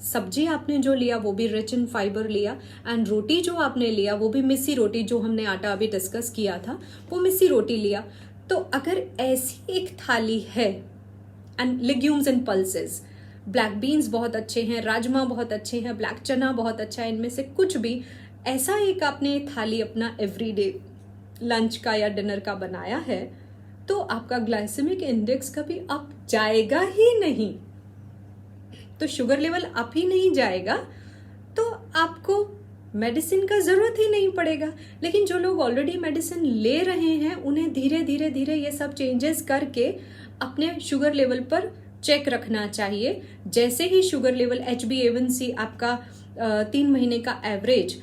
सब्जी आपने जो लिया वो भी रिच इन फाइबर लिया, एंड रोटी जो आपने लिया वो भी मिस्सी रोटी, जो हमने आटा अभी डिस्कस किया था वो मिस्सी रोटी लिया। तो अगर ऐसी एक थाली है, and legumes and pulses, black beans बहुत अच्छे हैं, राजमा बहुत अच्छे हैं, ब्लैक चना बहुत अच्छा है, इनमें से कुछ भी ऐसा एक आपने थाली अपना एवरीडे लंच का या डिनर का बनाया है, तो आपका ग्लाइसेमिक इंडेक्स कभी अप जाएगा ही नहीं। तो शुगर लेवल अप ही नहीं जाएगा तो आपको मेडिसिन का जरूरत ही नहीं पड़ेगा। लेकिन जो लोग ऑलरेडी मेडिसिन ले रहे हैं, उन्हें धीरे धीरे धीरे ये सब चेंजेस करके अपने शुगर लेवल पर चेक रखना चाहिए। जैसे ही शुगर लेवल HbA1c आपका 3 महीने का एवरेज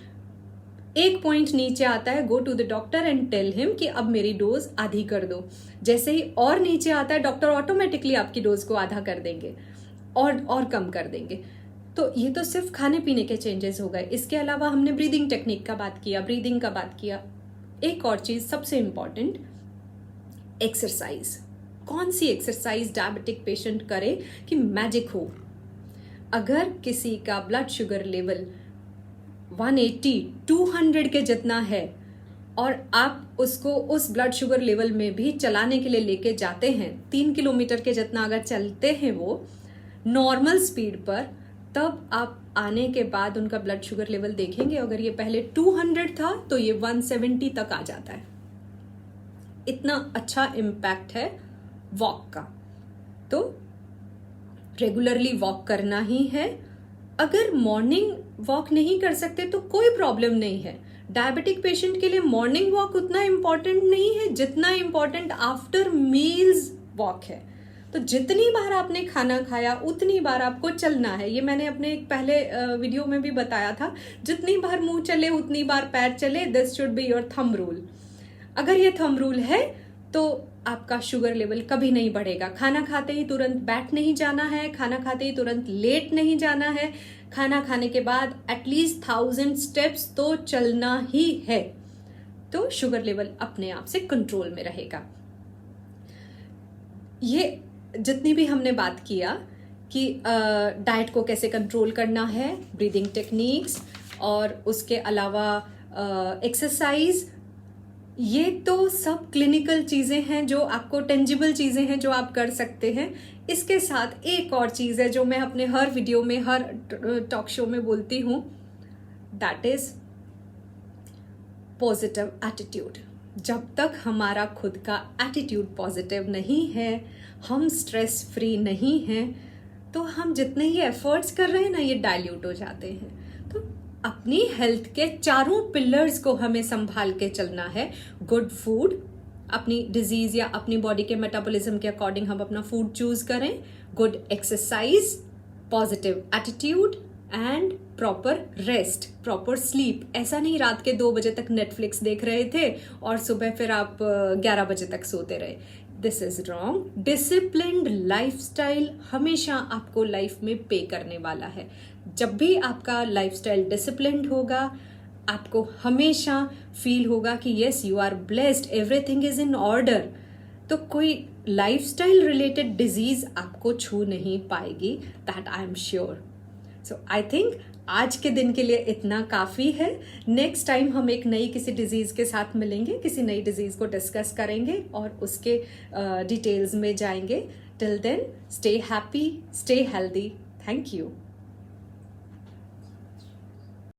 1 पॉइंट नीचे आता है, go to the doctor and tell him कि अब मेरी डोज आधी कर दो। जैसे ही और नीचे आता है, डॉक्टर ऑटोमेटिकली आपकी डोज को आधा कर देंगे और कम कर देंगे। तो ये तो सिर्फ खाने पीने के चेंजेस हो गए। इसके अलावा हमने ब्रीदिंग टेक्निक का बात किया, ब्रीदिंग का बात किया। एक और चीज सबसे इंपॉर्टेंट, एक्सरसाइज। कौन सी एक्सरसाइज डायबिटिक पेशेंट करे कि मैजिक हो? अगर किसी का ब्लड शुगर लेवल 180, 200 के जितना है और आप उसको उस ब्लड शुगर लेवल में भी चलाने के लिए लेके जाते हैं, 3 किलोमीटर के जितना अगर चलते हैं वो नॉर्मल स्पीड पर, तब आप आने के बाद उनका ब्लड शुगर लेवल देखेंगे, अगर ये पहले 200 था तो ये 170 तक आ जाता है। इतना अच्छा इम्पैक्ट है वॉक का। तो रेगुलरली वॉक करना ही है। अगर मॉर्निंग वॉक नहीं कर सकते तो कोई प्रॉब्लम नहीं है। डायबिटिक पेशेंट के लिए मॉर्निंग वॉक उतना इंपॉर्टेंट नहीं है जितना इंपॉर्टेंट आफ्टर मील्स वॉक है। तो जितनी बार आपने खाना खाया उतनी बार आपको चलना है। ये मैंने अपने एक पहले वीडियो में भी बताया था, जितनी बार मुंह चले उतनी बार पैर चले, this should be your thumb rule. अगर ये थंब रूल है तो आपका शुगर लेवल कभी नहीं बढ़ेगा। खाना खाते ही तुरंत बैठ नहीं जाना है, खाना खाते ही तुरंत लेट नहीं जाना है, खाना खाने के बाद एटलीस्ट 1000 स्टेप्स तो चलना ही है, तो शुगर लेवल अपने आप से कंट्रोल में रहेगा। ये जितनी भी हमने बात किया कि डाइट को कैसे कंट्रोल करना है, ब्रीदिंग टेक्निक्स और उसके अलावा एक्सरसाइज, ये तो सब क्लिनिकल चीजें हैं जो आपको, टेंजिबल चीजें हैं जो आप कर सकते हैं। इसके साथ एक और चीज है जो मैं अपने हर वीडियो में, हर टॉक शो में बोलती हूं, दैट इज पॉजिटिव एटीट्यूड। जब तक हमारा खुद का एटीट्यूड पॉजिटिव नहीं है, हम स्ट्रेस फ्री नहीं हैं, तो हम जितने ही एफर्ट्स कर रहे हैं ना, ये डाइल्यूट हो जाते हैं। तो अपनी हेल्थ के चारों पिलर्स को हमें संभाल के चलना है। गुड फूड, अपनी डिजीज या अपनी बॉडी के मेटाबॉलिज्म के अकॉर्डिंग हम अपना फूड चूज करें। Good exercise, positive attitude and proper rest, proper sleep. ऐसा नहीं रात के 2 बजे तक नेटफ्लिक्स देख रहे थे और सुबह फिर आप 11 बजे तक सोते रहे। This is wrong. Disciplined lifestyle हमेशा आपको लाइफ में पे करने वाला है। जब भी आपका लाइफस्टाइल डिसिप्लिन्ड होगा, आपको हमेशा फील होगा कि yes you are blessed, everything is in order, तो कोई लाइफस्टाइल रिलेटेड डिजीज आपको छू नहीं पाएगी, that I am sure. So I think आज के दिन के लिए इतना काफ़ी है। नेक्स्ट टाइम हम एक नई किसी डिजीज़ के साथ मिलेंगे, किसी नई डिजीज़ को डिस्कस करेंगे और उसके डिटेल्स में जाएंगे। Till then, stay happy, stay healthy. Thank you.